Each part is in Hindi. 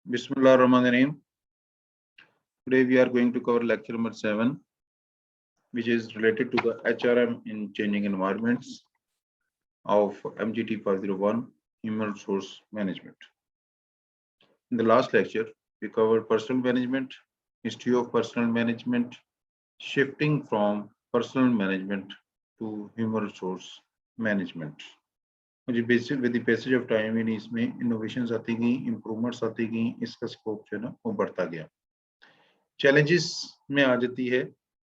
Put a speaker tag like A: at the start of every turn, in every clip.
A: Bismillahirrahmanirrahim. Today we are going to cover lecture number 7, which is related to the HRM in changing environments of MGT 501, Human Resource Management. In the last lecture, we covered personal management, history of personal management, shifting from personal management to human resource management. मुझे basic with the passage of time in इसमें इनोवेशंस आती गई, इंप्रूवमेंट्स आती गई, इसका स्कोप जो है ना वो बढ़ता गया। चैलेंजेस में आ जाती है,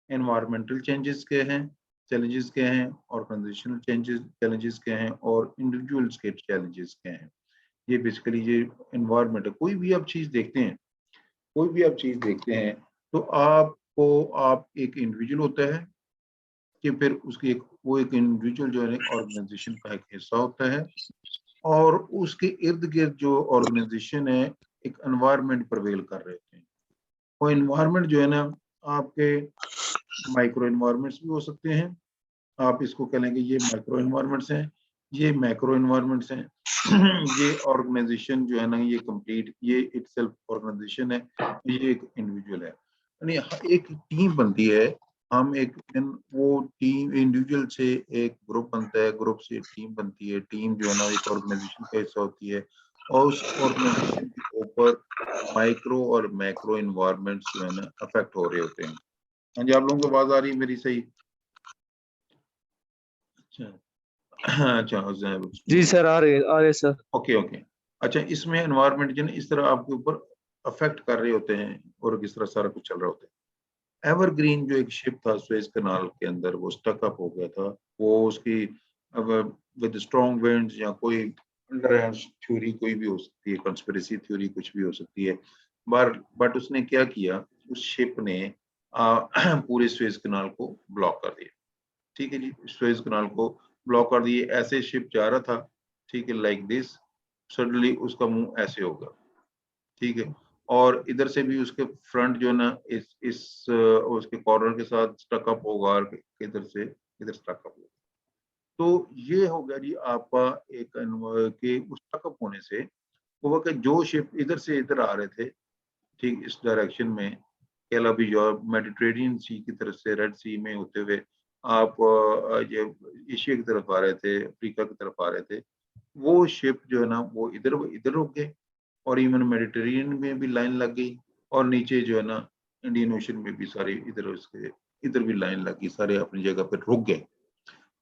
A: एनवायरमेंटल चेंजेस के हैं, चैलेंजेस के हैं, ऑर्गेनाइजेशनल चैलेंजेस के हैं और इंडिविजुअल्स के चैलेंजेस के हैं। ये बेसिकली ये एनवायरमेंट है। कोई भी आप चीज देखते हैं तो आप एक इंडिविजुअल होता है कि फिर उसकी एक इंडिविजुअल जो है ऑर्गेनाइजेशन का एक हिस्सा होता है और उसके इर्द गिर्द जो ऑर्गेनाइजेशन है एक एनवायरमेंट प्रिवेल कर रहे होते हैं। वो एनवायरमेंट जो है ना आपके माइक्रो एनवायरमेंट्स भी हो सकते हैं, आप इसको कह लेंगे ये माइक्रो एनवायरमेंट्स हैं, ये मैक्रो एनवायरमेंट्स हैं। ये ऑर्गेनाइजेशन जो है ना ये कंप्लीट ये इटसेल्फ ऑर्गेनाइजेशन है, ये एक इंडिविजुअल है। यानी एक टीम बनती है, हम एक वो टीम इंडिविजुअल से एक ग्रुप बनता है, ग्रुप से टीम बनती है, टीम जो है ना एक ऑर्गेनाइजेशन का हिस्सा होती है और उस ऑर्गेनाइजेशन के ऊपर माइक्रो और मैक्रो एनवायरमेंट्स जो है ना अफेक्ट हो रहे होते हैं। हाँ जी, आप लोगों को आवाज आ रही है मेरी सही? अच्छा
B: जी सर, आ रहे सर।
A: ओके। अच्छा, इसमें एनवायरमेंट जो इस तरह आपके ऊपर अफेक्ट कर रहे होते हैं और किस तरह सारा कुछ चल रहा होता है। एवरग्रीन जो एक शिप था सुएज कनाल के अंदर, वो स्टक अप हो गया था। वो उसकी विद स्ट्रॉन्ग विंड्स या कोई अंडरहैंड थ्योरी कोई भी हो सकती है, कंस्पिरेसी थ्योरी कुछ भी हो सकती है, बट उसने क्या किया, उस शिप ने पूरे सुएज कनाल को ब्लॉक कर दिया। ठीक है जी, सुएज कनाल को ब्लॉक कर दिए। ऐसे शिप जा रहा था, ठीक है, लाइक दिस, सडनली उसका मुंह ऐसे होगा, ठीक है, और इधर से भी उसके फ्रंट जो है ना इस उसके कॉर्नर के साथ स्टक अप होगा और इधर से इधर स्टक अप होगा। तो ये हो गया जी आपका एक के उस स्टक अप होने से हुआ कि जो शिप इधर से इधर आ रहे थे, ठीक इस डायरेक्शन में, केला भी जो मेडिटेरेनियन सी की तरफ से रेड सी में होते हुए आप ये एशिया की तरफ आ रहे थे, अफ्रीका की तरफ आ रहे थे, वो शिप जो है ना वो इधर इधर रुक गए और इवन मेडिटेरेनियन में भी लाइन लग गई और नीचे जो है ना इंडियन ओशन में भी सारे इधर उसके इधर भी लाइन लग गई, सारे अपनी जगह पर रुक गए।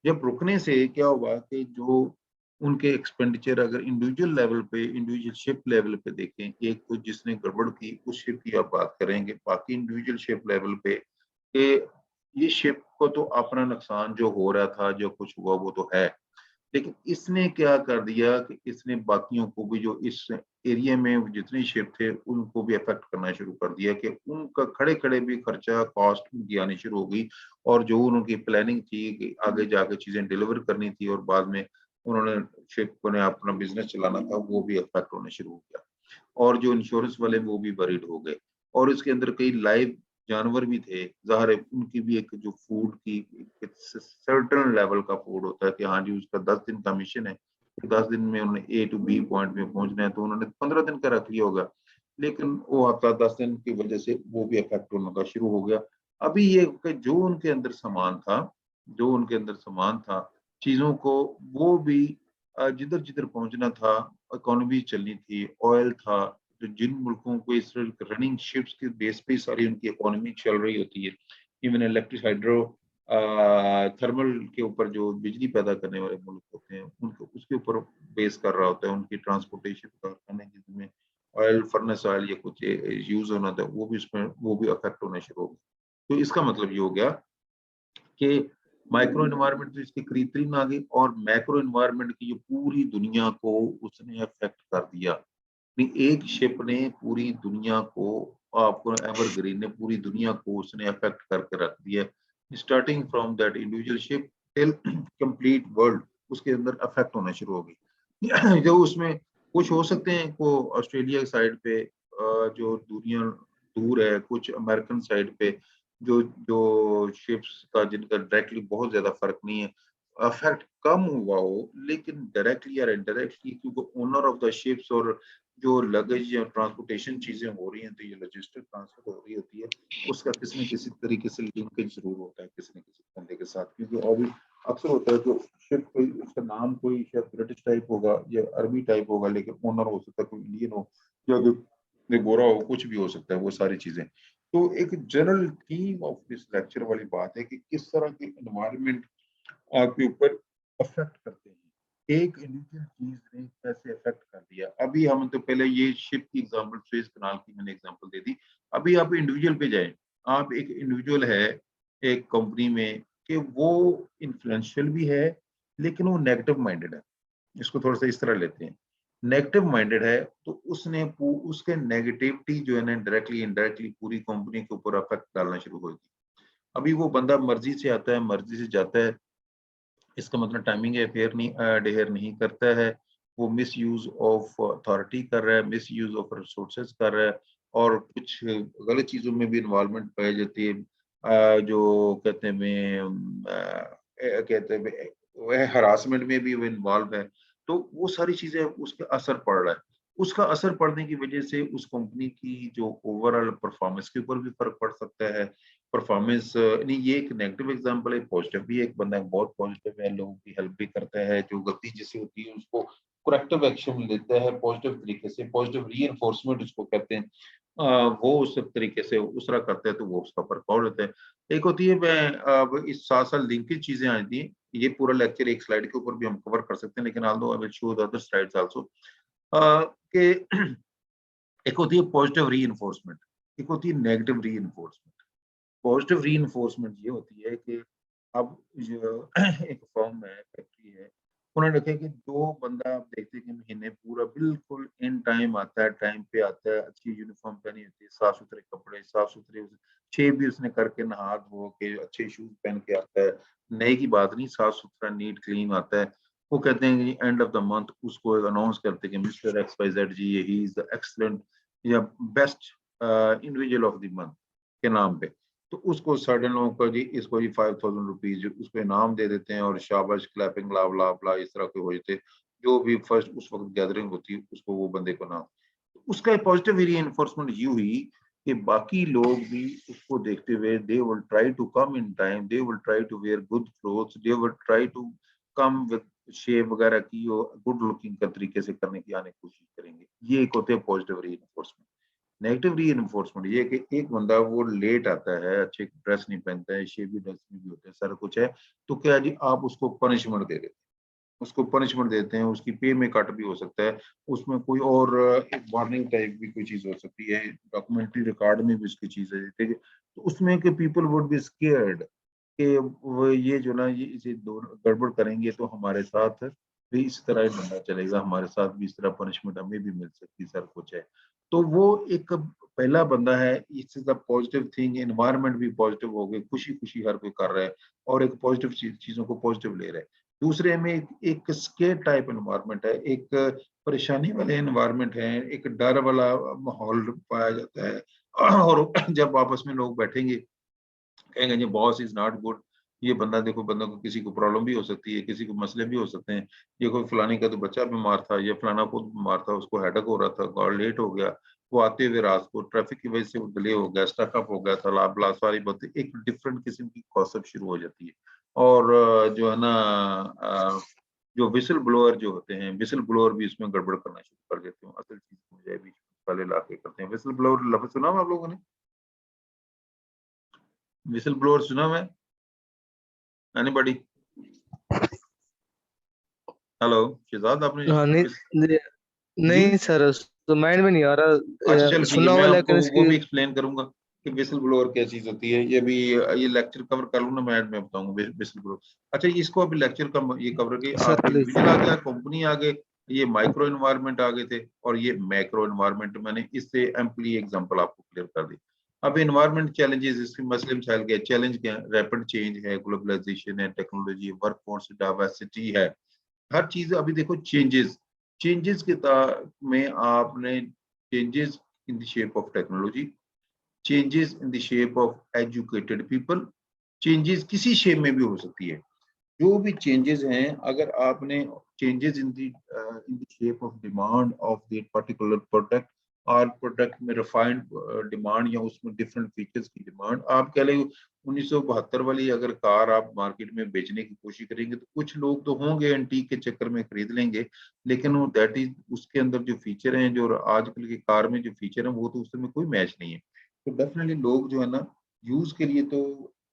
A: जब रुकने से क्या हुआ कि जो उनके एक्सपेंडिचर अगर इंडिविजुअल लेवल पे, इंडिविजुअल शिप लेवल पे देखें, एक तो जिसने गड़बड़ की उस शिप की आप बात करेंगे, बाकी इंडिविजुअल शिप लेवल पे कि ये शिप को तो अपना नुकसान जो हो रहा था, जो कुछ हुआ वो तो है, लेकिन इसने क्या कर दिया कि इसने बाकियों को भी जो इस एरिया में जितने शिप थे उनको भी अफेक्ट करना शुरू कर दिया कि उनका खड़े खड़े भी खर्चा कॉस्ट उनकी आनी शुरू हो गई और जो उनकी प्लानिंग थी कि आगे जाके चीजें डिलीवर करनी थी और बाद में उन्होंने शिप को ने अपना बिजनेस चलाना था, वो भी अफेक्ट होने शुरू हो गया और जो इंश्योरेंस वाले वो भी वरीड हो गए और इसके अंदर कई लाइव जानवर भी थे, ज़ाहिर है उनकी भी एक जो फूड की सर्टेन लेवल का फूड होता है कि हाँ जी उसका 10 दिन का मिशन है, 10 दिन में उन्हें ए टू बी पॉइंट में पहुंचना है, तो उन्होंने 15 दिन का रख लिया होगा, लेकिन वो हफ्ता 10 दिन की वजह से वो भी इफेक्ट होने का शुरू हो गया। अभी ये कि जो उनके अंदर सामान था चीजों को, वो भी जिधर जिधर पहुंचना था, इकोनॉमी चलनी थी, ऑयल था, तो जिन मुल्कों को इस रनिंग शिप्स के बेस पे सारी उनकी इकोनॉमी चल रही होती है, इवन इलेक्ट्रिक हाइड्रो थर्मल के ऊपर जो बिजली पैदा करने वाले मुल्क होते हैं उनको उसके ऊपर बेस कर रहा होता है, उनकी ट्रांसपोर्टेशन कारखाने जिसमें ऑयल फर्नेस ऑयल या कुछ यूज होना था वो भी उसमें वो भी अफेक्ट होना शुरू हो गया। तो इसका मतलब ये हो गया कि माइक्रो एनवायरनमेंट तो इसके करीब तरीन आ गई और मैक्रो एनवायरनमेंट की जो पूरी दुनिया को उसने अफेक्ट कर दिया। एक शिप ने पूरी दुनिया को, आपको एवरग्रीन ने पूरी दुनिया को उसने अफेक्ट करके रख दिया, starting from that individual ship till complete world उसके अंदर अफेक्ट होना शुरू हो गई। जो उसमें कुछ हो सकते हैं को ऑस्ट्रेलिया की साइड पे जो दुनिया दूर है, कुछ अमेरिकन साइड पे जो जो शिप्स का जिनका डायरेक्टली बहुत ज्यादा फर्क नहीं है, अफेक्ट कम हुआ हो, लेकिन डायरेक्टली या इनडायरेक्टली क्योंकि ओनर ऑफ द शिप्स और जो लगेज या ट्रांसपोर्टेशन चीजें हो रही हैं, तो ये लॉजिस्टिक ट्रांसपोर्ट हो रही होती है, उसका किसी न किसी तरीके से लिंकेज जरूर होता है किसी न किसी बंदे के साथ, क्योंकि अभी अक्सर होता है जो शिप कोई उसका नाम कोई शायद ब्रिटिश टाइप होगा या अरबी टाइप होगा, लेकिन ओनर हो सकता है कोई इंडियन हो या कोई गोरा हो, कुछ भी हो सकता है, वो सारी चीजें। तो एक general theme of this lecture वाली बात है कि किस तरह के एनवायरनमेंट आपके ऊपर अफेक्ट करते हैं, एक इंडिविजुअल चीज ने कैसे अफेक्ट कर दिया। अभी हम तो पहले ये शिप की एग्जांपल, सुएज कनाल की मैंने एग्जांपल दे दी। अभी आप इंडिविजुअल पे जाए, आप एक इंडिविजुअल है एक कंपनी में कि वो इन्फ्लुएंशियल भी है, लेकिन वो नेगेटिव माइंडेड है। इसको थोड़ा सा इस तरह लेते हैं, नेगेटिव माइंडेड है, तो उसने उसके नेगेटिविटी जो है ना डायरेक्टली इनडायरेक्टली पूरी कंपनी के ऊपर अफेक्ट डालना शुरू होगी। अभी वो बंदा मर्जी से आता है, मर्जी से जाता है, इसका मतलब टाइमिंग अफेयर नहीं अडेयर नहीं करता है, वो मिस यूज ऑफ अथॉरिटी कर रहा है, मिस यूज ऑफ रिसोर्सेज कर रहा है, और कुछ गलत चीजों में भी इन्वॉल्वमेंट पाई जाती है। जो कहते हैं कहते हैं वह हरासमेंट में भी वो इन्वॉल्व है। तो वो सारी चीजें उसके असर पड़ रहा है, उसका असर पड़ने की वजह से उस कंपनी की जो ओवरऑल परफॉर्मेंस के ऊपर भी फर्क पड़ सकता है। परफॉर्मेंस नहीं, ये एक नेगेटिव एग्जांपल है, पॉजिटिव भी एक बंदा बहुत पॉजिटिव है, लोगों की हेल्प भी करता है, जो गलती जिससे होती है उसको करेक्टिव एक्शन लेता है पॉजिटिव तरीके से, पॉजिटिव रीइंफोर्समेंट उसको कहते हैं। वो उस तरीके से उस तरह करते हैं तो वो उसका फर्क पड़ जाता है। एक होती है, मैं अब इस साथ साथ लिंकेज चीजें आई थी, ये पूरा लेक्चर एक स्लाइड के ऊपर भी हम कवर कर सकते हैं, लेकिन although I will show the other slides also कि एक होती है पॉजिटिव रीइंफोर्समेंट, एक होती है नेगेटिव रीइंफोर्समेंट। पॉजिटिव रीइंफोर्समेंट ये होती है कि अब जो एक फर्म है, फैक्ट्री है, उन्होंने देखा कि जो बंदा आप देखते हैं कि महीने पूरा बिल्कुल इन टाइम आता है, टाइम पे आता है, अच्छी यूनिफॉर्म पहनी होती है, साफ सुथरे कपड़े, साफ सुथरे शेव भी उसने करके नहा धो के अच्छे शूज पहन के आता है, नए की बात नहीं, साफ सुथरा नीट क्लीन आता है। वो कहते हैं कि एंड ऑफ द मंथ उसको अनाउंस करते हैं कि mister X Y Z ji, he is the excellent या best individual of the month के नाम पे। तो उसको सर्टेन लोगों को जी इसको जी 5000 रुपीज उसको इनाम दे देते हैं, और शाबाश क्लैपिंग ला ब्ला ब्ला इस तरह के हो जाते, जो भी फर्स्ट उस वक्त गैदरिंग होती है उसको वो बंदे को नाम। उसका पॉजिटिव रीइंफोर्समेंट ये हुई कि बाकी लोग भी उसको देखते हुए they will try to come in time, they will try to wear good clothes, they will try to come with shave वगैरह की और गुड लुकिंग का तरीके से करने की आने की कोशिश करेंगे। ये एक होते हैं पॉजिटिव रीइंफोर्समेंट। नेगेटिव रीइंफोर्समेंट ये कि एक बंदा वो लेट आता है, अच्छे ड्रेस नहीं पहनता है, शेवी ड्रेस में भी होता है, सारा कुछ है, तो क्या जी आप उसको पनिशमेंट दे देते हैं, उसको पनिशमेंट देते हैं, उसकी पे में कट भी हो सकता है, उसमें कोई और एक वार्निंग टाइप भी कोई चीज हो सकती है, डॉक्यूमेंट्री रिकॉर्ड में भी उसकी चीज है, ठीक है। तो उसमें के पीपल वुड बी स्केयर्ड कि वो ये जो ना ये इसे गड़बड़ करेंगे तो हमारे साथ भी इस तरह ही बंदा चलेगा, हमारे साथ भी इस तरह पनिशमेंट हमें भी मिल सकती है, सर कुछ है। तो वो एक पहला बंदा है, इस is the positive thing, environment भी पॉजिटिव हो गई, खुशी खुशी हर कोई कर रहा है और एक पॉजिटिव चीजों को पॉजिटिव ले रहा है। दूसरे में एक स्केर टाइप एनवायरनमेंट है, एक परेशानी वाले एनवायरनमेंट है, एक डर वाला माहौल पाया जाता है। और जब आपस में लोग बैठेंगे कहेंगे जी बॉस इज नॉट गुड, ये बंदा देखो, बंदा को किसी को प्रॉब्लम भी हो सकती है, किसी को मसले भी हो सकते हैं, ये कोई फलानी का तो बच्चा बीमार था, ये फलाना खुद बीमार था, उसको हेडेक हो रहा था और लेट हो गया, वो आते हुए रात को ट्रैफिक की वजह से वो डिले हो गया, स्टकअप हो गया था, ला सारी बातें, एक डिफरेंट किस्म की गॉसिप शुरू हो जाती है। और जो है ना जो विसल ब्लोअर जो होते हैं, विसल ब्लोअर भी इसमें गड़बड़ करना शुरू कर देते हैं, असल चीज हो जाए बीच में पहले ला के करते हैं। विसल ब्लोअर लफ्ज सुना हुआ आप लोगों ने? विसल ब्लोअर सुना हुआ है? एनीबॉडी? हेलो शहजाद, आपने
B: हाँ नहीं
A: जी?
B: नहीं सर, तो माइंड में नहीं आ
A: अच्छा
B: रहा,
A: चलो ठीक है,
B: सुना
A: मैं
B: हुआ
A: आपको
B: लेकिन
A: वो
B: इसकी।
A: भी एक्सप्लेन करूंगा कि विसल ब्लोअर क्या चीज होती है। ये भी ये लेक्चर कवर कर लूँ ना, मैं बताऊंगा विसल ब्लोअर। अच्छा इसको अभी लेक्चर का ये कवर किया,
B: सर
A: आप
B: प्लीज।
A: इंडिविजुअल आ गया, कंपनी आ गए, ये माइक्रो एनवायरनमेंट आ गए थे, और ये मैक्रो एनवायरनमेंट, मैंने इससे एम्पली एग्जांपल आपको क्लियर कर दी। अब एनवायरनमेंट चैलेंजेस, इसके मसले मसाइल क्या, चैलेंज क्या है, रैपिड चेंज है, ग्लोबलाइजेशन है, टेक्नोलॉजी, वर्कफोर्स डाइवर्सिटी है, हर चीज अभी देखो चेंजेस, चेंजेस के में आपने changes in the shape of technology, changes in the shape of educated people, changes किसी शेप में भी हो सकती है। जो भी चेंजेस हैं, अगर आपने changes in the shape of demand of the particular product और प्रोडक्ट में रिफाइंड डिमांड या उसमें डिफरेंट फीचर्स की डिमांड। आप कह लें 1972 वाली अगर कार आप मार्केट में बेचने की कोशिश करेंगे तो कुछ लोग तो होंगे एंटीक के चक्कर में खरीद लेंगे, लेकिन वो दैट इज उसके अंदर जो फीचर हैं, जो आजकल की कार में जो फीचर हैं, वो तो उसमें कोई मैच नहीं है। तो डेफिनेटली लोग जो है ना यूज के लिए तो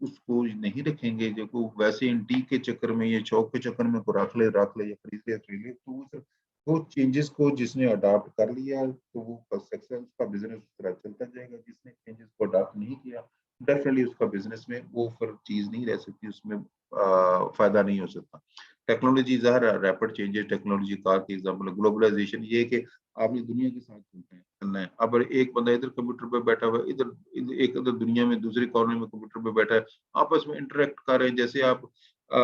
A: उसको नहीं रखेंगे, जो को वैसे एंटीक के चक्कर में या शौक के चक्कर में को रख ले या खरीद ले तो वो चेंजेस को जिसने अडॉप्ट कर लिया तो वो सक्सेस का बिजनेस उस तरह चलता जाएगा। जिसने चेंजेस को अडॉप्ट नहीं किया डेफिनेटली उसका बिजनेस में वो फिर चीज नहीं रह सकती, उसमें फायदा नहीं हो सकता। टेक्नोलॉजी ज़ाहिर है रैपिड चेंजेस, टेक्नोलॉजी कार की एग्जांपल ग्लोबलाइजेशन, ये है कि आपने दुनिया के साथ चलना है। अब एक बंदा इधर कंप्यूटर पे बैठा हुआ है, एक इधर दुनिया में दूसरे कोने में कंप्यूटर पे बैठा है, आपस में इंटरेक्ट कर रहे हैं। जैसे आप अ,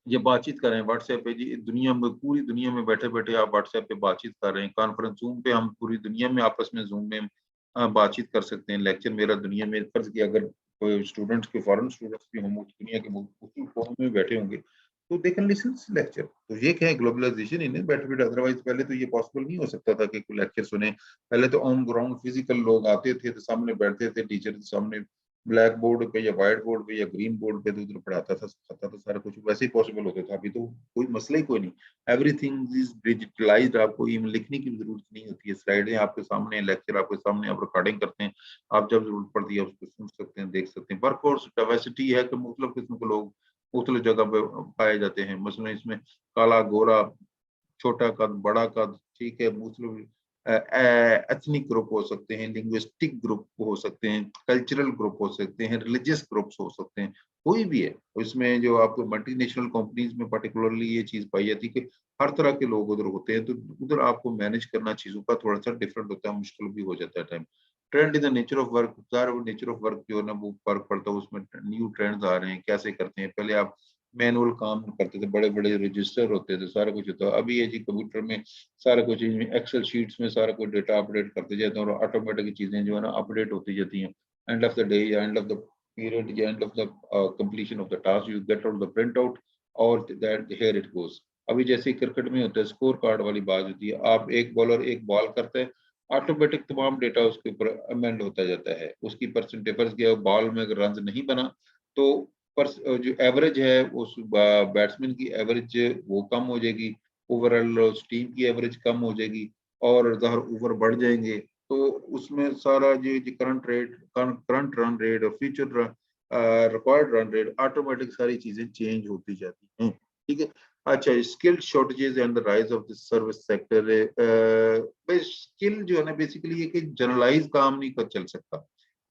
A: ये बातचीत कर रहे हैं व्हाट्सएप पे जी, दुनिया में पूरी दुनिया में बैठे-बैठे आप व्हाट्सएप पे बातचीत कर रहे हैं। कॉन्फ्रेंस ज़ूम पे हम पूरी दुनिया में आपस में ज़ूम में बातचीत कर सकते हैं। लेक्चर मेरा दुनिया में फ़र्ज़ किया अगर कोई स्टूडेंट्स के फॉरेन स्टूडेंट्स भी हम दुनिया के उसी फ़ोरम में बैठे होंगे, तो they can listen to lecture. तो ये क्या है ग्लोबलाइज़ेशन इन्हें बैठे-बैठे, अदरवाइज़ पहले तो ये पॉसिबल नहीं हो सकता था कि कोई लेक्चर सुने। पहले तो ऑन ग्राउंड फिज़िकल लोग आते थे, तो सामने बैठते थे टीचर के सामने ब्लैक बोर्ड पे या व्हाइट बोर्ड पे या ग्रीन बोर्ड पे तो उधर पढ़ाता था, सिखाता था, सारा कुछ वैसे ही पॉसिबल होता था। अभी तो कोई मसला ही कोई नहीं। एवरीथिंग इज़ डिजिटलाइज़्ड, आपको इवन लिखने की भी ज़रूरत नहीं होती है। स्लाइडें आपके सामने, लेक्चर आपके सामने, आप रिकॉर्डिंग करते हैं। आप जब ज़रूरत पड़ती है, आप उसको सुन सकते हैं, देख सकते हैं। वर्कफ़ोर्स डाइवर्सिटी है कि मुख्तलिफ किस्म के लोग मुख्तलिफ जगह पे पाए जाते हैं। मसलन इसमें काला, गोरा, छोटा कद, बड़ा कद, ठीक है, मुस्लिम एथनिक ग्रुप हो सकते हैं, लिंग्विस्टिक ग्रुप हो सकते हैं, कल्चरल ग्रुप हो सकते हैं, रिलीजियस ग्रुप्स हो सकते हैं, कोई भी है। इसमें जो आपको मल्टीनेशनल कंपनीज में पर्टिकुलरली ये चीज़ पाई जाती है कि हर तरह के लोग उधर होते हैं, तो उधर आपको मैनेज करना चीज़ों का थोड़ा-सा डिफरेंट होता है, मुश्किल भी हो जाता है time. Trend in the nature of work, ज़ाहिर है वो नेचर ऑफ वर्क जो है ना वो फ़र्क पड़ता है, उसमें न्यू ट्रेंड्स आ रहे हैं, कैसे करते हैं। पहले आप मैनुअल काम करते थे, बड़े-बड़े रजिस्टर होते थे, सारा कुछ होता है। अभी ये जी कंप्यूटर में सारा कुछ एक्सेल शीट्स में सारा कुछ डेटा अपडेट करते जाते हैं और ऑटोमेटिक चीज़ें जो है ना अपडेट होती जाती हैं। एंड ऑफ द डे या एंड ऑफ द पीरियड या and of the completion of the task you get out the print out और दैट हियर इट गोज़। अभी जैसे क्रिकेट में होता है स्कोर कार्ड वाली बात होती है, आप एक बॉलर एक बॉल करता है, ऑटोमेटिक तमाम डेटा उसके ऊपर अमेंड होता जाता है। उसकी परसेंटेज फर्ज़ किया बॉल में अगर रन्स नहीं बना तो जो एवरेज है उस बैट्समैन की एवरेज वो कम हो जाएगी, ओवरऑल उस टीम की एवरेज कम हो जाएगी और ज़ाहिर ओवर बढ़ जाएँगे। तो उसमें सारा जो करंट रन रेट और future required run rate automatic सारी चीज़ें चेंज होती जाती हैं। ठीक है? अच्छा, skill shortages and the rise of the service sector, भाई स्किल जो है ना बेसिकली ये कि जनरलाइज़ काम नहीं कर चल सकता।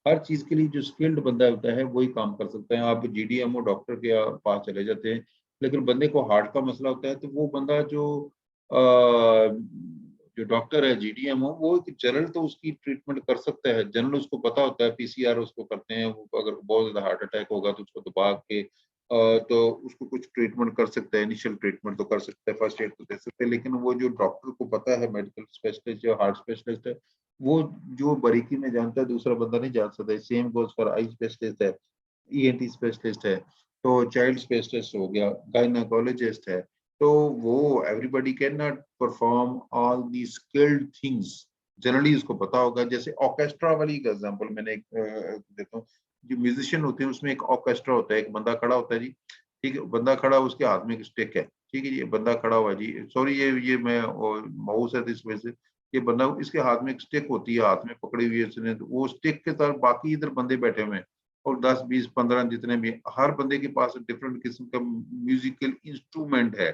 A: हर चीज़ के लिए जो स्किल्ड बंदा होता है वही काम कर सकता है। आप जीडीएमओ डॉक्टर के पास चले जाते हैं, लेकिन बंदे को हार्ट का मसला होता है तो वो बंदा जो डॉक्टर है जीडीएमओ वो एक जनरल तो उसकी ट्रीटमेंट कर सकता है। जनरल उसको पता होता है, पीसीआर उसको करते हैं, वो अगर बहुत ज़्यादा हार्ट अटैक होगा तो उसको दबा के तो उसको कुछ ट्रीटमेंट कर सकता है, इनिशियल ट्रीटमेंट तो कर सकता है, फर्स्ट एड तो दे सकते हैं। लेकिन वो जो डॉक्टर को पता है मेडिकल स्पेशलिस्ट या हार्ट स्पेशलिस्ट है, वो जो बारीकी में जानता है दूसरा बंदा नहीं जान सकता। Same goes for eye specialist है, ईएनटी स्पेशलिस्ट है, तो चाइल्ड स्पेशलिस्ट हो गया, गायनेकोलॉजिस्ट है। तो वो everybody can not perform all the skilled things. Generally उसको पता होगा। जैसे ऑर्केस्ट्रा वाली का एग्जांपल मैंने एक देता हूँ। जो म्यूजिशियन होते हैं उसमें एक ऑर्केस्ट्रा होता है, एक बंदा खड़ा होता है जी, ठीक है? बंदा खड़ा उसके हाथ में एक स्टिक है, ठीक है जी? बंदा खड़ा हुआ है जी, सॉरी ये मैं माउस है तो इस वजह से ये बंदा इसके हाथ में एक स्टिक होती है, हाथ में पकड़ी हुई है इसने, तो वो स्टिक के साथ बाकी इधर बंदे बैठे हुए हैं और 10, 20, 15 जितने भी हर बंदे के पास डिफरेंट किस्म का म्यूजिकल इंस्ट्रूमेंट है।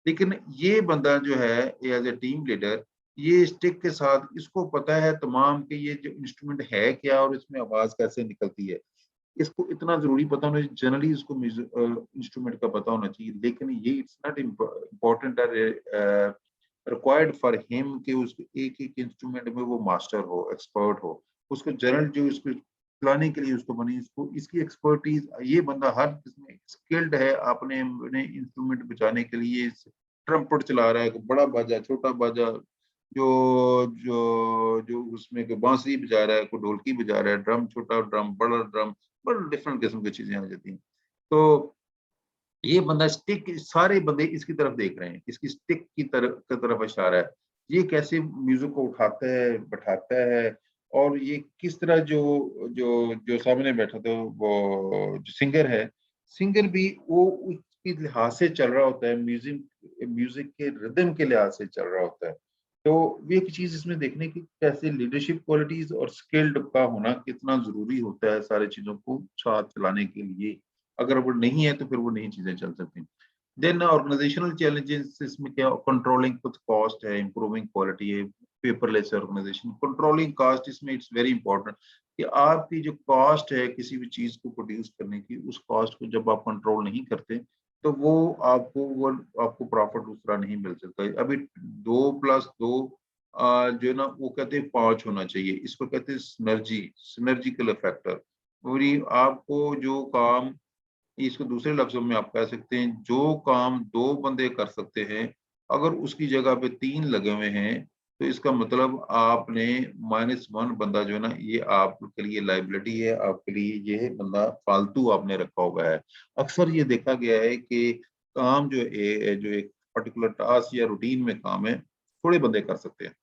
A: लेकिन ये बंदा जो है एज़ अ टीम लीडर, ये स्टिक के साथ इसको पता है तमाम कि ये जो इंस्ट्रूमेंट है क्या और इसमें आवाज़ कैसे निकलती है। इसको इतना ज़रूरी पता होना चाहिए, जनरली इसको इंस्ट्रूमेंट का पता होना चाहिए, लेकिन ये it's not important required for him कि उसको एक-एक इंस्ट्रूमेंट में वो मास्टर हो, एक्सपर्ट हो। उसको जनरल जो इसको चलाने के लिए उसको बनी इसको इसकी एक्सपर्टीज़ ये बंदा हर किस्म स्किल्ड है अपने अपने इंस्ट्रूमेंट बजाने के लिए। ट्रम्पेट चला रहा है, कोई बड़ा बाजा, छोटा बाजा, जो जो जो उसमें कोई बांसुरी बजा रहा है, कोई ढोलकी बजा रहा है, ड्रम छोटा ड्रम, बड़ा ड्रम, बड़ा डिफरेंट किस्म की चीज़ें आ जाती हैं। तो ये बंदा स्टिक, सारे बंदे इसकी तरफ देख रहे हैं, इसकी स्टिक की तरफ इशारा है। ये कैसे म्यूजिक को उठाता है, बैठाता है, और ये किस तरह जो जो जो सामने बैठा था वो जो सिंगर है, सिंगर भी वो उसके लिहाज से चल रहा होता है, म्यूजिक म्यूजिक के रिदम के लिहाज से चल रहा होता है। तो ये एक चीज इसमें देखने की कैसे लीडरशिप क्वालिटीज और स्किल्ड का होना कितना जरूरी होता है सारी चीजों को साथ चलाने के लिए। अगर वो नहीं है तो फिर वो नहीं चीजें चल सकती। देन ऑर्गेनाइजेशनल चैलेंजेस इसमें क्या, कंट्रोलिंग कुछ कॉस्ट है, इंप्रूविंग क्वालिटी है, पेपरलेस ऑर्गेनाइजेशन, कंट्रोलिंग कॉस्ट, इसमें इट्स वेरी इंपॉर्टेंट कि आपकी जो कॉस्ट है किसी भी चीज को प्रोड्यूस करने की, उस कॉस्ट को जब आप कंट्रोल नहीं करते तो वो आपको प्रॉफिट उस तरह नहीं मिल सकता है। अभी 2+2 जो है ना वो कहते हैं 5 होना चाहिए, इसको कहते हैं सिनर्जिकल फैक्टर। और ये आपको जो काम, इसको दूसरे लफ्जों में आप कह सकते हैं, जो काम 2 बंदे कर सकते हैं, अगर उसकी जगह पे 3 लगे हुए हैं, तो इसका मतलब आपने -1 बंदा जो है ना, ये आपके लिए लायबिलिटी है, आपके लिए ये बंदा फालतू आपने रखा हुआ है। अक्सर ये देखा गया है कि काम जो एक पर्टिकुलर टास्क या रूटीन में काम है, थोड़े बंदे कर सकते हैं।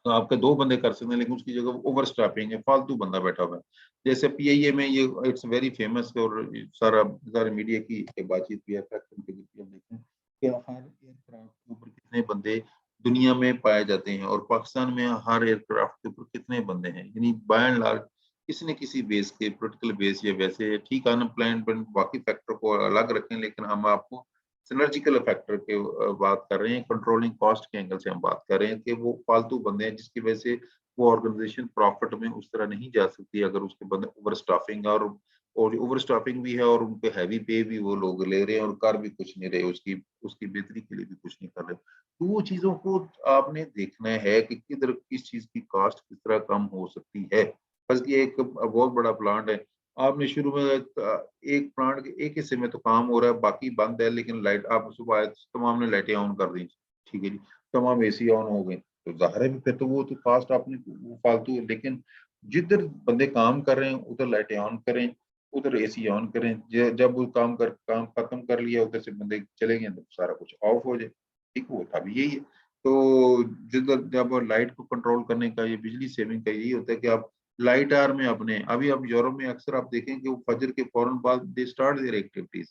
A: तो आपके 2 बंदे कर सकते हैं, लेकिन उसकी जगह ओवर स्टैपिंग है, फालतू बंदा बैठा हुआ है। जैसे पीआईए में ये इट्स वेरी फेमस, और सारे मीडिया की एक बातचीत भी है, हम देखें कि हर एयरक्राफ्ट के ऊपर कितने बंदे दुनिया में पाए जाते हैं, और पाकिस्तान में हर एयरक्राफ्ट के ऊपर कितने बंदे हैं। यानी बाय एंड लार्ज किसी न किसी बेस के, पोलिटिकल बेस या वैसे ठीक अनप्लैन्ड, बाकी फैक्टर को अलग रखें, लेकिन हम आपको सिनर्जिकल फैक्टर के बात कर रहे हैं, कंट्रोलिंग कॉस्ट के एंगल से हम बात कर रहे हैं कि वो फालतू बंदे हैं जिसकी वजह से वो ऑर्गेनाइजेशन प्रॉफिट में उस तरह नहीं जा सकती अगर उसके बंदे ओवर स्टाफिंग, और ओवर स्टाफिंग भी है, और उनको हैवी पे भी वो लोग ले रहे हैं, और कर भी कुछ नहीं रहे, उसकी उसकी बेहतरी के लिए भी कुछ नहीं कर रहे। तो वो चीजों को आपने देखना है कि किधर किस चीज की कॉस्ट किस तरह कम हो सकती है। बस ये एक बहुत बड़ा प्लांट है, आपने शुरू में एक प्लांट के एक हिस्से में तो काम हो रहा है, बाकी बंद है, लेकिन लाइट आप सुबह आए तो तमाम ने लाइटें ऑन कर दी, ठीक है जी, तमाम एसी ऑन हो गए, तो जाहिर है फिर तो वो तो कास्ट आपने वो फालतू है। लेकिन जिधर बंदे काम कर रहे हैं उधर लाइटें ऑन करें, उधर एसी ऑन करें, जब वो काम खत्म कर लिया उधर से बंदे चले गए तो सारा कुछ ऑफ हो जाए। ठीक, वो था भी यही है। तो जिधर जब लाइट को कंट्रोल करने का, ये बिजली सेविंग का यही होता है कि आप लाइट आवर में अपने, अभी आप यूरोप में अक्सर आप देखें कि वो फजर के फौरन बाद they start their activities,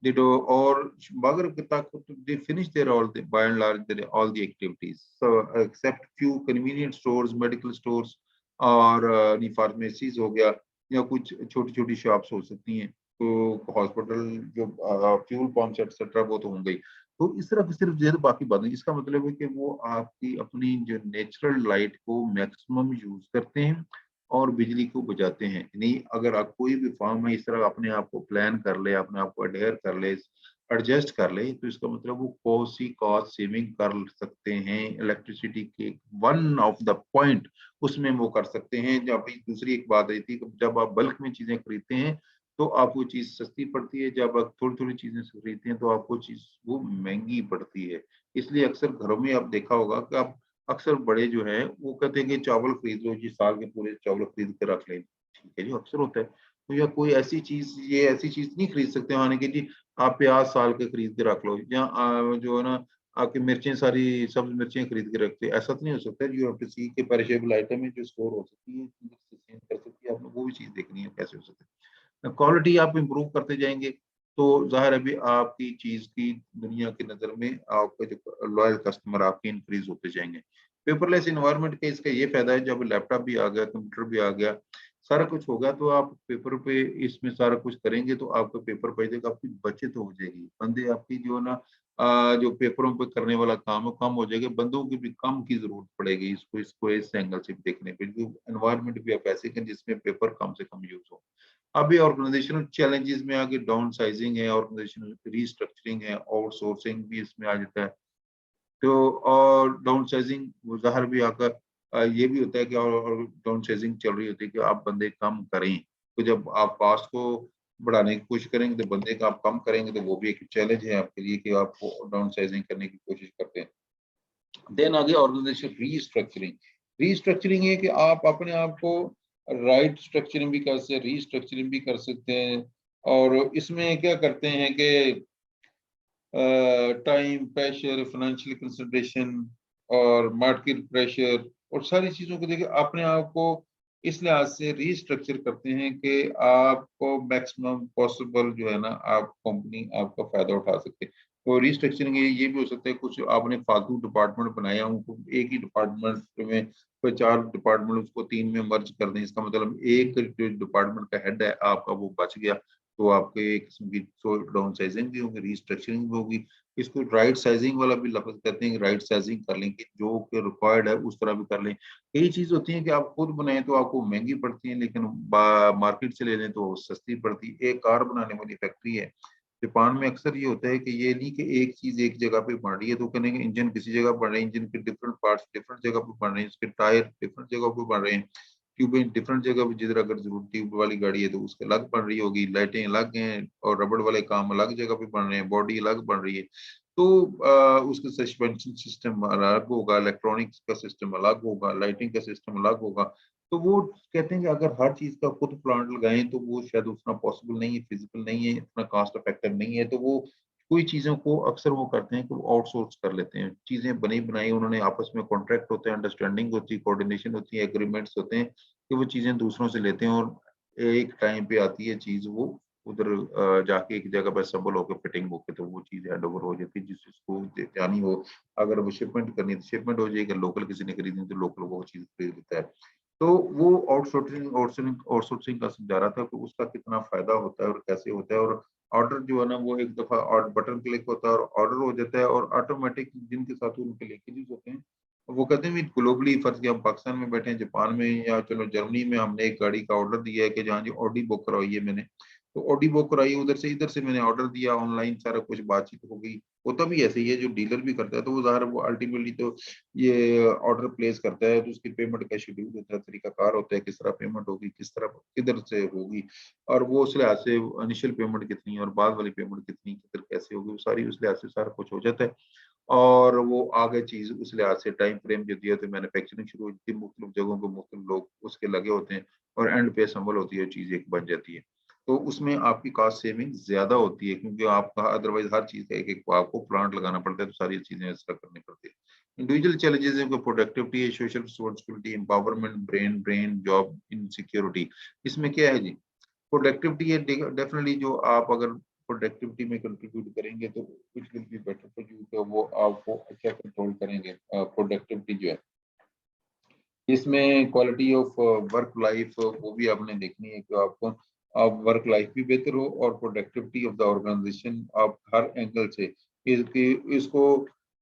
A: they do, और मगरिब तक they finish their all by and large their all the activities, so except few convenient stores, medical stores, और फार्मेसीज हो गया, या कुछ छोटी छोटी शॉप्स हो सकती हैं, तो हॉस्पिटल जो फ्यूल पंप्स एक्सेट्रा वो तो होंगे ही। तो इस तरह की सिर्फ जो है बाकी बात नहीं, इसका मतलब है कि वो आपकी अपनी जो नेचुरल लाइट को मैक्सिमम यूज करते हैं और बिजली को बचाते हैं। नहीं, अगर आप कोई भी फॉर्म में इस तरह अपने आप को प्लान कर ले, अपने आप को अडेयर कर ले, एडजस्ट कर ले, तो इसका मतलब वो कौन-सी कॉस्ट सेविंग कर सकते हैं इलेक्ट्रिसिटी के वन ऑफ द पॉइंट, उसमें वो कर सकते हैं। जब अभी दूसरी एक बात आई थी कि जब आप बल्क में चीज़ें खरीदते हैं, तो आपको चीज़ सस्ती पड़ती है, जब आप थोड़ी-थोड़ी चीज़ें खरीदते हैं, तो आपको चीज़ वो महँगी पड़ती है। इसलिए अक्सर घरों में आप देखा होगा कि आप अक्सर बड़े जो हैं, वो कहते हैं कि चावल खरीद लो जी, साल के पूरे चावल खरीद के रख लें। ठीक है जी, अक्सर होता है। तो या कोई ऐसी चीज़, ये ऐसी चीज़ नहीं खरीद सकते माने कि जी आप प्याज़ साल के खरीद के रख लो, या जो है ना आपकी मिर्चें सारी सब्ज़ मिर्चें खरीद के रखते हैं, ऐसा तो नहीं हो सकता। यू हैव टू सी के पेरिशेबल आइटम है जो स्टोर हो सकती है, चेंज कर सकती है, आपने वो भी चीज़ देखनी है कैसे हो सकता है। क्वालिटी आप इम्प्रूव करते जाएँगे, तो ज़ाहिर है भी आपकी चीज़ की दुनिया की नज़र में आपके जो लॉयल कस्टमर आपके इंक्रीज़ होते जाएँगे। पेपरलेस एनवायरनमेंट का इसका ये फ़ायदा है, जब लैपटॉप भी आ गया, कंप्यूटर भी आ गया, सारा कुछ होगा, तो आप पेपर पे इसमें सारा कुछ करेंगे तो आपका पेपर पे देगा, आपकी बचत हो जाएगी। बंदे आपकी जो है ना जो पेपरों पे करने वाला काम है कम हो जाएगा, बंदों की भी कम की ज़रूरत पड़ेगी। इसको इसको इस एंगल से भी देखने पे, जो एनवायरनमेंट भी आप ऐसे करें जिसमें पेपर कम से कम यूज़ हो। अभी ऑर्गेनाइजेशनल चैलेंजेस में आगे डाउन साइजिंग है, ऑर्गेनाइजेशनल रीस्ट्रक्चरिंग है, आउटसोर्सिंग भी इसमें आ जाता है। तो और डाउन साइजिंग वो ज़ाहिर भी आकर ये भी होता है कि और डाउन साइजिंग चल रही होती है कि आप बंदे कम करें। तो जब आप कॉस्ट को बढ़ाने की कोशिश करेंगे तो बंदे का आप कम करेंगे, तो वो भी एक चैलेंज है आपके लिए कि आप डाउन साइजिंग करने की कोशिश करते हैं। देन आगे ऑर्गेनाइजेशन रीस्ट्रक्चरिंग। रीस्ट्रक्चरिंग है कि आप अपने आप को राइट स्ट्रक्चरिंग भी कर सकते हैं, रीस्ट्रक्चरिंग भी कर सकते हैं। और इसमें क्या करते हैं कि टाइम, प्रेशर, फाइनेंशियल कंसिडरेशन और मार्केट प्रेशर और सारी चीजों को देखिए अपने आप को इस लिहाज से रीस्ट्रक्चर करते हैं कि आपको मैक्सिमम पॉसिबल जो है ना आप कंपनी आपका फायदा उठा सकते हैं। तो रीस्ट्रक्चरिंग ये भी हो सकता है कुछ आपने फालतू डिपार्टमेंट बनाया उनको एक ही डिपार्टमेंट में कोई 4 डिपार्टमेंट उसको 3 में मर्ज कर दें। इसका मतलब एक जो डिपार्टमेंट का हेड है आपका वो बच गया। तो आपके एक किस्म की डाउन साइजिंग भी होगी, रीस्ट्रक्चरिंग भी होगी। इसको राइट साइजिंग वाला भी लफ्ज कहते हैं कि राइट साइजिंग कर लें कि जो कि रिक्वायर्ड है उस तरह भी कर लें। कई चीज होती है कि आप खुद बनाएं तो आपको महंगी पड़ती है, लेकिन मार्केट से ले लें तो सस्ती पड़ती है। एक कार बनाने वाली फैक्ट्री है जापान में, अक्सर ये होता है कि ये नहीं कि एक चीज एक जगह पे बन रही है तो कहने के इंजन किसी जगह बन रहे हैं, इंजन के डिफरेंट पार्ट्स डिफरेंट जगह पे बन रहे हैं, उसके टायर डिफरेंट जगह पे बन रहे हैं, ट्यूबें डिफरेंट जगह पे, जिधर अगर जरूर ट्यूब वाली गाड़ी है तो उसके अलग बन रही होगी, लाइटें अलग हैं और रबड़ वाले काम अलग जगह पे बन रहे हैं, बॉडी अलग बन रही है। तो उसका सस्पेंशन सिस्टम अलग होगा, इलेक्ट्रॉनिक्स का सिस्टम अलग होगा, लाइटिंग का सिस्टम अलग होगा। तो वो कहते हैं कि अगर हर चीज का खुद प्लांट लगाएं तो वो शायद उतना पॉसिबल नहीं है, फिजिबल नहीं है, इतना कॉस्ट इफेक्टिव नहीं है। तो वो कोई चीजों को अक्सर वो करते हैं कि वो आउटसोर्स कर लेते हैं। चीजें बनी बनाई उन्होंने आपस में कॉन्ट्रैक्ट होते हैं, अंडरस्टैंडिंग होती है, कोऑर्डिनेशन होती है, एग्रीमेंट्स होते हैं कि वो चीजें दूसरों से लेते हैं और एक टाइम पे आती है चीज वो उधर जाके एक जगह पर असेंबल होकर फिटिंग होके तो वो चीज हैंड ओवर हो जाती है जिसको जानी हो। अगर वो शिपमेंट करनी है तो शिपमेंट हो जाएगी, लोकल किसी ने खरीदनी तो लोकल वो चीज खरीद लेता है। तो वो आउटसोर्सिंग आउटसोर्सिंग आउटसोर्सिंग का समझा रहा था कि उसका कितना फायदा होता है और कैसे होता है। और ऑर्डर जो है ना वो एक दफा और बटन क्लिक होता है और ऑर्डर हो जाता है और ऑटोमेटिक जिनके साथ उनके लिंकेजेस होते हैं वो कहते हैं ग्लोबली, फर्ज किया हम पाकिस्तान में बैठे हैं, जापान में या चलो जर्मनी में हमने एक गाड़ी का ऑर्डर दिया है कि जहाँ जी ऑडी बुक करवाई है मैंने, तो ऑडी बुक कराई है इधर से मैंने ऑर्डर दिया, ऑनलाइन सारा कुछ बातचीत हो गई। होता भी ऐसे ही है, जो डीलर भी करता है तो वो ज़ाहिर वो अल्टीमेटली तो ये ऑर्डर प्लेस करता है तो उसकी पेमेंट का शेड्यूल होता है, तरीकाकार होता है, किस तरह पेमेंट होगी, किस तरह किधर से होगी और वो उस लिहाज से इनिशियल पेमेंट कितनी है और बाद वाली पेमेंट कितनी किधर कैसे होगी, वो सारी उस लिहाज से सारा कुछ हो जाता है। और वो आगे चीज़ उस लिहाज से टाइम फ्रेम जो दिया तो मैन्युफैक्चरिंग शुरू होती है, मुख्तलिफ जगहों पे मुख्तलिफ लोग उसके लगे होते हैं और एंड पे असेंबल होती है, चीज़ एक बन जाती है। तो उसमें आपकी कॉस्ट सेविंग ज़्यादा होती है क्योंकि आपका अदरवाइज़ हर चीज़ का एक-एक आपको प्लांट लगाना पड़ता है, तो सारी चीज़ें इस तरह करनी पड़ती है। इंडिविजुअल चैलेंजेस हैं, प्रोडक्टिविटी है, social responsibility, empowerment, brain drain, job insecurity. इसमें क्या है जी? प्रोडक्टिविटी है डेफिनेटली, जो आप अगर प्रोडक्टिविटी में कंट्रीब्यूट करेंगे तो it will be better for you, तो वो आपको अच्छा कंट्रोल करेंगे। प्रोडक्टिविटी जो है इसमें क्वालिटी ऑफ वर्क लाइफ वो भी आपने देखनी है कि आपको आप वर्क लाइफ भी बेहतर हो और प्रोडक्टिविटी ऑफ द ऑर्गेनाइजेशन आप हर एंगल से इसकी इसको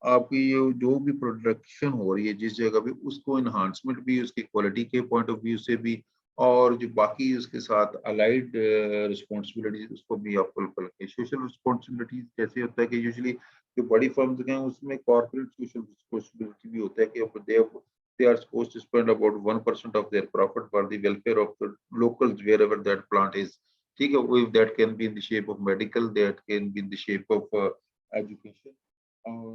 A: आपकी ये जो भी प्रोडक्शन हो रही है जिस जगह पे उसको इन्हांसमेंट भी उसकी क्वालिटी के पॉइंट ऑफ व्यू से भी और जो बाकी उसके साथ अलाइड रिस्पॉन्सिबिलिटीज उसको भी आप फुलफिल करें। सोशल रिस्पॉन्सिबिलिटीज कैसे होता है कि यूजुअली जो बड़ी फर्म्स हैं उसमें कॉर्पोरेट सोशल रिस्पॉन्सिबिलिटी भी होता है कि they are supposed to spend about 1% of their profit for the welfare of the locals wherever that plant is. ठीक है, if that can be in the shape of medical, that can be in the shape of education और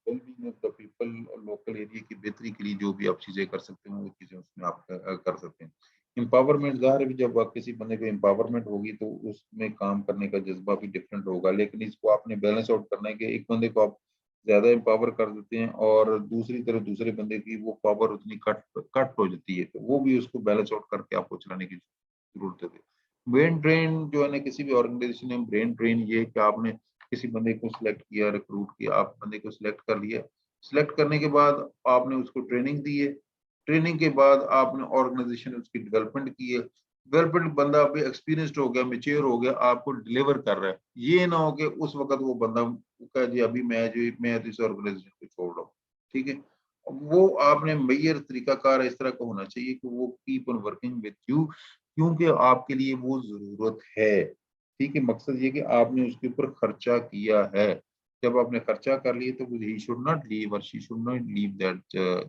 A: well-being of the people, local area की बेहतरी के लिए जो भी आप चीजें कर सकते हो वो चीजें उसमें आप कर सकते हैं। एम्पावरमेंट ज़ाहिर है भी जब आप किसी बंदे को एम्पावरमेंट होगी तो उसमें काम करने का जज्बा भी डिफरेंट होगा, लेकिन इसको आपने बैलेंस आउट करना है कि एक बंदे को आप ज्यादा एम्पावर कर देते हैं और दूसरी तरफ दूसरे बंदे की वो पावर उतनी कट कट हो जाती है, तो वो भी उसको बैलेंस आउट करके आपको चलाने की जरूरत है। ब्रेन ड्रेन जो है ना किसी भी ऑर्गेनाइजेशन में ब्रेन ड्रेन ये है कि आपने किसी बंदे को सिलेक्ट किया, रिक्रूट किया, आप बंदे को सिलेक्ट कर लिया, सिलेक्ट करने के बाद आपने उसको ट्रेनिंग दी है, ट्रेनिंग के बाद आपने ऑर्गेनाइजेशन उसकी डेवलपमेंट की है, डेवलपमेंट बंदा अभी एक्सपीरियंस्ड हो गया, मेच्योर हो गया, आपको डिलीवर कर रहा है। ये ना हो कि उस वक्त वो बंदा कहा जी अभी मैं तो इस ऑर्गेनाइजेशन को छोड़ रहा हूँ, ठीक है। वो आपने मेजर तरीकाकार इस तरह का होना चाहिए कि वो keep on working with you क्योंकि आपके लिए वो जरूरत है, ठीक है। मकसद ये कि आपने उसके ऊपर खर्चा किया है, जब आपने खर्चा कर लिया तो ही शुड नॉट लीव और she should not leave that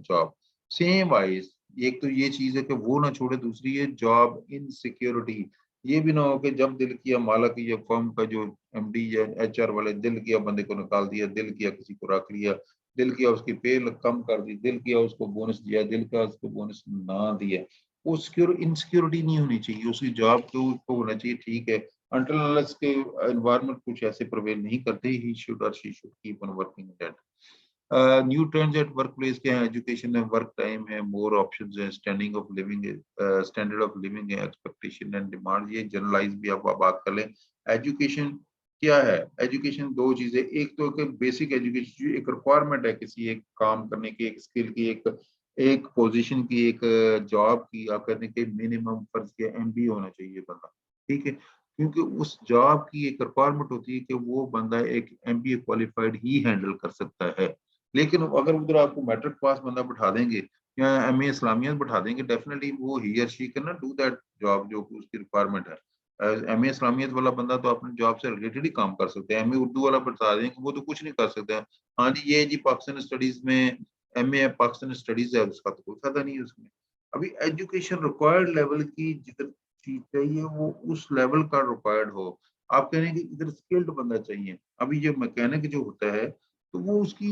A: job. Same wise एक तो ये चीज है कि वो ना छोड़े, दूसरी है जॉब इनसिक्योरिटी। ये भी ना हो कि जब दिल किया मालक या फर्म का जो एमडी या एचआर वाले दिल किया बंदे को निकाल दिया, दिल किया किसी को रख लिया, दिल किया उसकी पे कम कर दी, दिल किया उसको बोनस दिया, दिल का उसको बोनस ना दिया। वो सिक्योर इनसिक्योरिटी नहीं होनी चाहिए, उसकी जॉब तो उसको होना चाहिए ठीक है, until unless के environment कुछ ऐसे prevail नहीं करते, he should or she should keep on working that. New trends at work place के हैं, एजुकेशन है, वर्क टाइम है, मोर ऑप्शंस है, स्टैंडिंग ऑफ लिविंग है, स्टैंडर्ड ऑफ लिविंग है, एक्सपेक्टेशन एंड डिमांड, ये जनरलाइज भी आप बात कर लें। एजुकेशन क्या है? एजुकेशन दो चीजें, एक तो बेसिक एजुकेशन जो एक रिक्वायरमेंट है किसी एक काम करने की, एक स्किल की, एक पोजीशन की, एक जॉब की आप करने के मिनिमम फर्ज के एमबीए होना चाहिए बंदा, ठीक है, क्योंकि उस जॉब की एक रिक्वायरमेंट होती है कि वो बंदा एक एमबीए क्वालिफाइड ही हैंडल कर सकता है। लेकिन अगर उधर आपको मैट्रिक पास बंदा बैठा देंगे या एमए इस्लामियत बैठा देंगे, डेफिनेटली वो ही और she can not do that job जो उसकी रिक्वायरमेंट है। एमए इस्लामियत वाला बंदा तो अपने जॉब से रिलेटेड ही काम कर सकते हैं, एमए उर्दू वाला बता देंगे वो तो कुछ नहीं कर सकते हैं। हाँ जी, ये जी पाकिस्तान स्टडीज में एमए पाकिस्तान स्टडीज है, उसका तो कोई फायदा नहीं है उसमें। अभी एजुकेशन रिक्वायर्ड लेवल की जिधर चीज चाहिए वो उस लेवल का रिक्वायर्ड हो। आप कह रहे हैं कि इधर स्किल्ड बंदा चाहिए, अभी जो मैकेनिक जो होता है तो वो उसकी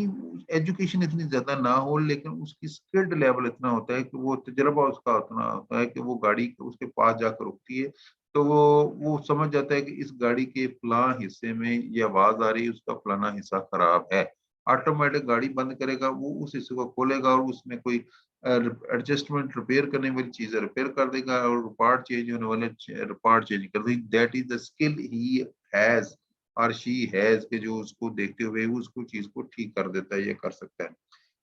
A: एजुकेशन इतनी ज्यादा ना हो, लेकिन उसकी स्किल्ड लेवल इतना होता है कि वो तजर्बा उसका उतना होता है कि वो गाड़ी उसके पास जाकर रुकती है तो वो समझ जाता है कि इस गाड़ी के फलां हिस्से में ये आवाज आ रही है, उसका फलाना हिस्सा खराब है। ऑटोमेटिक गाड़ी बंद करेगा, वो उस हिस्से को खोलेगा और उसमें कोई एडजस्टमेंट रिपेयर करने वाली चीजें रिपेयर कर देगा और पार्ट चेंज होने वाले पार्ट चेंज कर देगा। That is the skill he has और शी हैज के जो उसको देखते हुए वो उसको चीज को ठीक कर देता है, ये कर सकता है।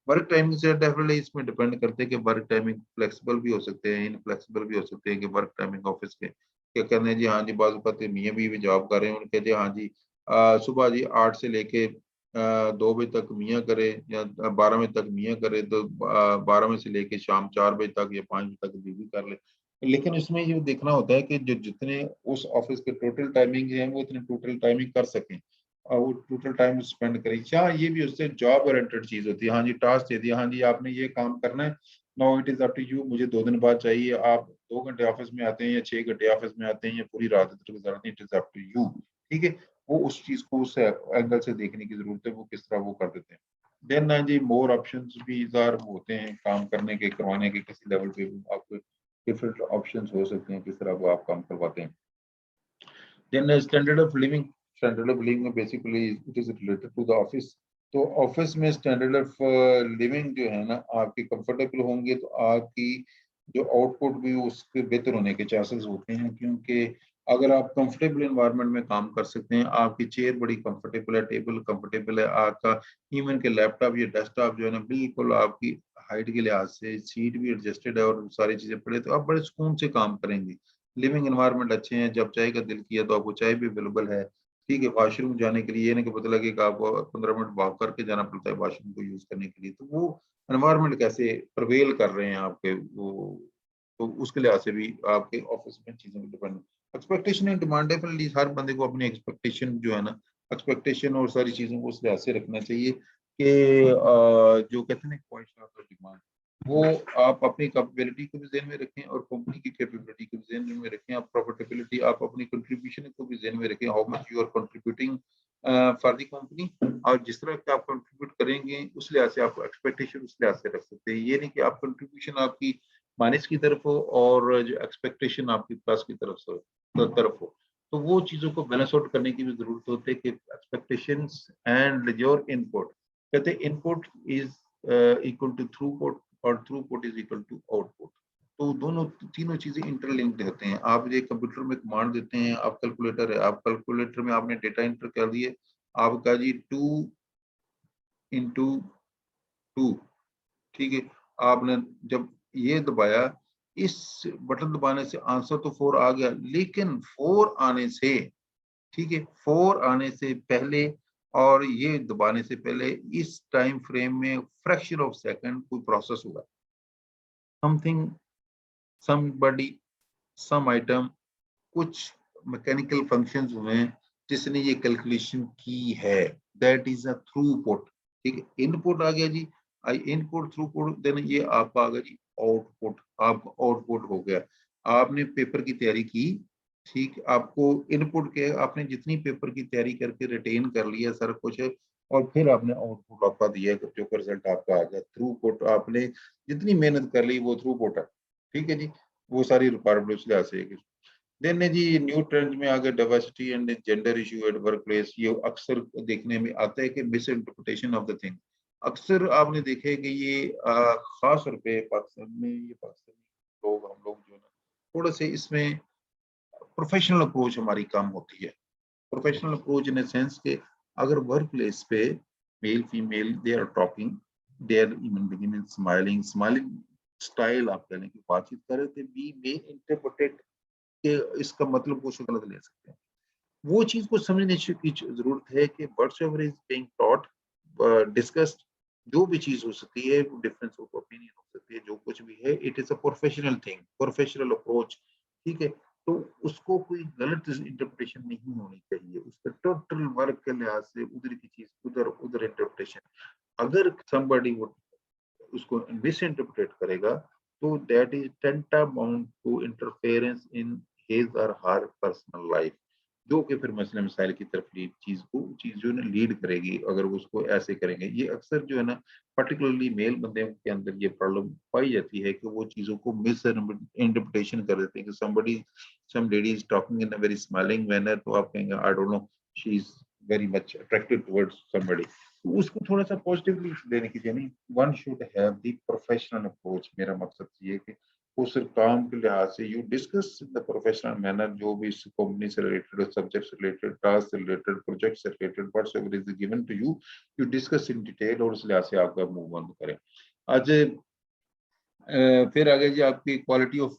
A: वर्क टाइमिंग से डेफिनेटली इसमें डिपेंड करते हैं कि वर्क टाइमिंग फ्लेक्सिबल भी हो सकते हैं, इनफ्लेक्सिबल भी हो सकते हैं कि वर्क टाइमिंग ऑफिस के क्या कहते हैं जी, हाँ जी बाजू पते मियाँ भी जॉब कर रहे हैं उनके जी, हाँ जी सुबह जी 8 से लेके 2 बजे तक मियाँ करे या 12 बजे तक मियाँ करे, तो 12 बजे से लेके शाम 4 बजे तक या 5 बजे तक बीवी कर ले। लेकिन इसमें ये देखना होता है कि जो जितने उस ऑफिस के टोटल टाइमिंग है वो इतने टोटल टाइमिंग कर सकें और वो टोटल टाइम स्पेंड करें। हाँ, ये भी उससे जॉब ओरिएंटेड चीज होती है। हाँ जी, टास्क दे दिया, हाँ जी आपने ये काम करना है, no it is up to you, मुझे 2 दिन बाद चाहिए, आप 2 घंटे ऑफिस में आते हैं या 6 घंटे ऑफिस में आते हैं या पूरी रात इधर गुजारते हैं, it is up to you, ठीक है। वो उस चीज को उस एंगल से देखने की जरूरत है, वो किस तरह वो कर देते हैं। देन ना जी मोर ऑप्शंस भी इजार होते हैं काम करने के, करवाने के, किसी लेवल पे आपको डिफरेंट ऑप्शंस हो सकते हैं किस तरह वो आप काम करवाते हैं। Then standard of living, standard of living में basically it is related to the office. तो ऑफिस में स्टैंडर्ड ऑफ लिविंग जो है ना, आपके कंफर्टेबल होंगे तो आपकी जो आउटपुट भी उसके बेहतर होने के चांसेस होते हैं, क्योंकि अगर आप कंफर्टेबल एनवायरनमेंट में काम कर सकते हैं, आपकी चेयर बड़ी कंफर्टेबल है, टेबल कंफर्टेबल है, आपका इवन के लैपटॉप या डेस्कटॉप जो है ना बिल्कुल आपकी हाइट के लिहाज से, सीट भी एडजस्टेड है और सारी चीजें पड़े, तो आप बड़े सुकून से काम करेंगे। लिविंग एनवायरनमेंट अच्छे हैं, जब चाय का दिल किया तो आपको चाय भी अवेलेबल है, ठीक है। वॉशरूम जाने के लिए ये नहीं कि पता लगे कि आपको 15 मिनट वॉक करके जाना पड़ता है वॉशरूम को यूज करने के लिए, तो वो एनवायरनमेंट कैसे प्रवेल कर रहे हैं आपके वो, तो उसके लिहाज से भी आपके ऑफिस में चीजें depend. Expectation and demand, definitely हर बंदे को अपनी एक्सपेक्टेशन जो है ना, एक्सपेक्टेशन और सारी चीजों को उस लिहाज से रखना चाहिए कि जो कहते हैं ना ख्वाहिश और डिमांड, वो आप अपनी कैपेबिलिटी को भी ज़हन में रखें और कंपनी की कैपेबिलिटी को भी ज़हन में रखें। आप प्रॉफिटेबिलिटी, आप अपनी कंट्रीब्यूशन को भी ज़हन में रखें, how much you are contributing for the company, और जिस तरह का आप कंट्रीब्यूट करेंगे उस लिहाज से आप एक्सपेक्टेशन उस लिहाज से रख सकते हैं। ये नहीं कि आप कंट्रीब्यूशन आपकी माइनस की तरफ हो और जो एक्सपेक्टेशन आपकी प्लस की तरफ हो, तो वो चीज़ों को बैलेंस आउट करने की भी ज़रूरत होती है कि एक्सपेक्टेशंस एंड योर इनपुट, कहते हैं input is equal to throughput और throughput is equal to output. तो दोनों तीनों चीजें इंटरलिंक्ड होते हैं। आप ये कंप्यूटर में कमांड देते हैं, आप कैलकुलेटर है, आप कैलकुलेटर में आपने डेटा इंटर कर दिए, आपका जी 2 into 2, ठीक है। आपने जब ये दबाया, इस बटन दबाने से आंसर तो 4 आ गया, लेकिन 4 आने से, ठीक है, 4 आने से पहले और ये दबाने से पहले इस टाइम फ्रेम में फ्रैक्शन ऑफ सेकंड कोई प्रोसेस हुआ, समथिंग, समबडी, सम आइटम, कुछ मैकेनिकल फंक्शंस हुए हैं जिसने ये कैलकुलेशन की है, दैट इज अ थ्रूपुट, ठीक है। इनपुट आ गया जी, आई इनपुट थ्रूपुट, देन ये आपका आ गया जी आउटपुट, आपका आउटपुट हो गया। आपने पेपर की तैयारी की, ठीक, आपको इनपुट के आपने जितनी पेपर की तैयारी करके रिटेन कर लिया सर कुछ, और फिर आपने आउटपुट आपका दिया जो रिजल्ट आपका आ गया थ्रूपुट, आपने जितनी मेहनत कर ली वो थ्रूपुट है, ठीक है जी। वो सारी रिक्वायरमेंट उस लिहाज से देन जी न्यू ट्रेंड में आगे diversity and gender issue at work place, ये अक्सर देखने में आता है कि miss interpretation of the thing. अक्सर आपने देखा है कि ये खास तौर पे पाकिस्तान में, ये पाकिस्तानी लोग, हम लोग जो है ना, थोड़ा से इसमें प्रोफेशनल अप्रोच हमारी कम होती है। प्रोफेशनल अप्रोच इन सेंस के अगर वर्क प्लेस पे male female they are talking, they are even beginning smiling, smiling style आप कह लें कि बातचीत कर रहे थे, बी मे इंटरप्रेटेड के इसका मतलब कुछ गलत ले सकते हैं। वो चीज को समझने की जरूरत है कि व्हाटसएवर इज बीइंग टॉट, डिस्कस्ड, जो भी चीज हो सकती है, डिफरेंस ऑफ ओपिनियन हो सकती है, जो कुछ भी है, it is a professional thing, professional approach, ठीक है। तो उसको कोई गलत इंटरप्रिटेशन नहीं होनी चाहिए, उसका टोटल वर्क के लिहाज से उधर की चीज उधर उधर इंटरप्रिटेशन। अगर somebody would उसको मिस इंटरप्रेट करेगा तो that is tantamount to interference in his और हर पर्सनल लाइफ, जो कि फिर मसले मसाइल की तरफ लीड चीज जो है ना लीड करेगी अगर वो उसको ऐसे करेंगे। ये अक्सर जो है ना पर्टिकुलरली मेल बंदे के अंदर ये प्रॉब्लम पाई जाती है कि वो चीजों को मिस इंटरप्रिटेशन कर देते हैं कि somebody some lady is talking in a very smiling manner, तो आप कहेंगे I don't know she is very much attracted towards somebody, तो उसको थोड़ा सा पॉजिटिवली लेने की चाहिए। One should have the professional approach. मेरा मकसद ये है कि उस काम के लिहाज से you discuss the professional manner, जो भी इस कंपनी से रिलेटेड, सब्जेक्ट से रिलेटेड, टास्क से रिलेटेड, प्रोजेक्ट से related, whatever is given to you, you discuss in detail और उस लिहाज से आपका मूव ऑन करें। आज फिर आगे जी आपकी क्वालिटी ऑफ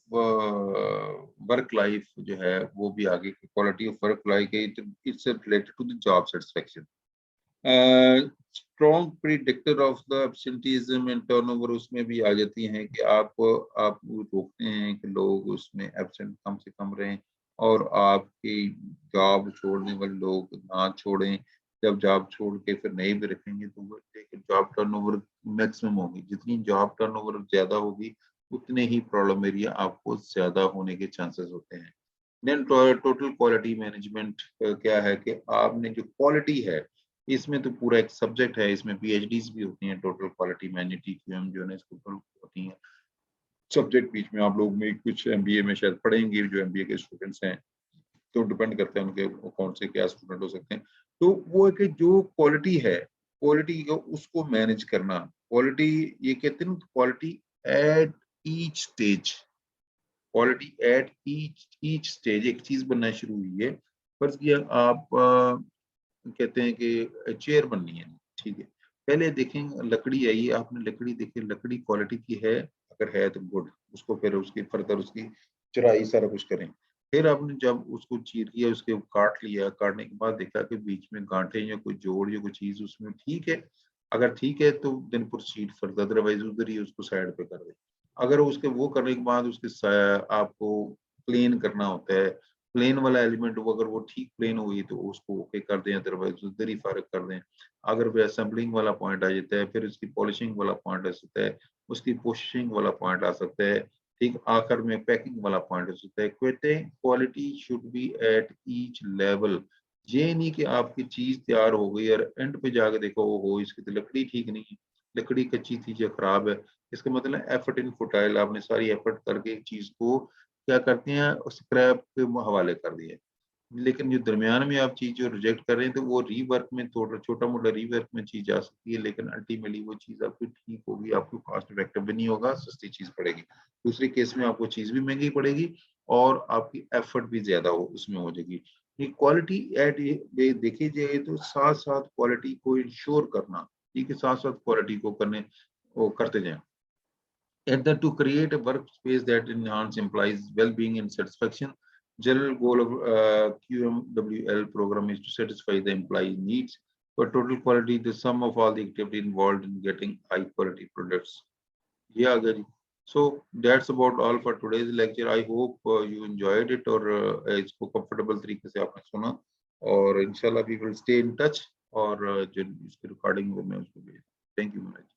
A: वर्क लाइफ जो है वो भी आगे की quality of work life it's related to the job satisfaction. Strong predictor of the absenteeism and turnover उसमें भी आ जाती हैं कि आप रोकते हैं कि लोग उसमें एब्सेंट कम से कम रहें और आपकी जॉब छोड़ने वाले लोग ना छोड़ें। जब जॉब छोड़ के फिर नहीं भी रखेंगे तो वो जॉब टर्नओवर मैक्सिमम होगी, जितनी जॉब टर्नओवर ज्यादा होगी उतने ही प्रॉब्लम एरिया आपको ज्यादा होने के चांसेस होते हैं। देन टोटल क्वालिटी मैनेजमेंट क्या है कि आपने जो क्वालिटी है, इसमें तो पूरा एक सब्जेक्ट है, इसमें पीएचडीज भी होती हैं, टोटल क्वालिटी मैनेजमेंट टीक्यूएम जो है ना इसके ऊपर होती हैं सब्जेक्ट। बीच में आप लोग में कुछ एमबीए में शायद पढ़ेंगे, जो एमबीए के स्टूडेंट्स हैं, तो डिपेंड करता है उनके कौन से क्या स्टूडेंट हो सकते हैं। तो वो है कि जो क्वालिटी है, क्वालिटी को उसको मैनेज करना, क्वालिटी ये कहते हैं quality at each stage, quality at each stage. एक चीज बनना शुरू हुई है, फर्ज किया आप कहते हैं कि चेयर बननी है, ठीक है, पहले देखें लकड़ी आई, आपने लकड़ी देखी, लकड़ी क्वालिटी की है, अगर है तो गुड, उसको फिर उसकी फर्दर उसकी चढ़ाई सारा कुछ करें। फिर आपने जब उसको चीर लिया, उसके काट लिया, काटने के बाद देखा कि बीच में गांठे या कोई जोड़ या कोई चीज उसमें ठीक है, अगर ठीक है तो देन प्रोसीड फर्दर, अदरवाइज उधर ही उसको साइड पे कर दे। अगर उसके वो करने के बाद उसके आपको प्लेन करना होता है, प्लेन वाला एलिमेंट वो अगर वो ठीक प्लेन हुई तो उसको ओके कर दें, अदरवाइज उधर ही फारग कर दें। अगर वो असेंबलिंग वाला पॉइंट आ जाता है, फिर उसकी पॉलिशिंग वाला पॉइंट आ सकता है, उसकी पोस्टिंग वाला पॉइंट आ सकता है, ठीक, आखिर में पैकिंग वाला पॉइंट हो सकता है। कहते हैं quality should be at each level. ये नहीं कि आपकी चीज तैयार हो गई और एंड पे जाके देखो हो इसकी तो लकड़ी ठीक नहीं है, लकड़ी कच्ची थी या खराब है, इसका मतलब एफर्ट इन फुटाइल, आपने सारी एफर्ट करके एक चीज को क्या करते हैं स्क्रैप के हवाले कर दिया। लेकिन जो दरमियान में आप चीज जो रिजेक्ट कर रहे हैं तो वो रीवर्क में थोड़ा छोटा मोटा रीवर्क में चीज आ सकती है, लेकिन अल्टीमेटली वो चीज आपकी ठीक होगी, आपको कॉस्ट इफेक्टिव भी नहीं होगा, सस्ती चीज पड़ेगी। दूसरी केस में आपको चीज भी महंगी पड़ेगी और आपकी एफर्ट भी ज्यादा हो उसमें हो जाएगी। ये क्वालिटी एट देखी जाए तो साथ साथ क्वालिटी को इंश्योर करना, ठीक है, साथ साथ क्वालिटी को करने वो करते जाएं। And then to create a workspace that enhance employees' well-being and satisfaction, general goal of QMWL program is to satisfy the employee needs for total quality, the sum of all the activity involved in getting high quality products. Yeah, Gary. So that's about all for today's lecture. I hope you enjoyed it और इसको comfortable तरीके से आपने सुना और इंशाल्लाह we will stay in touch और जो इसकी recording वो मैं उसको भेज। Thank you, Manoj.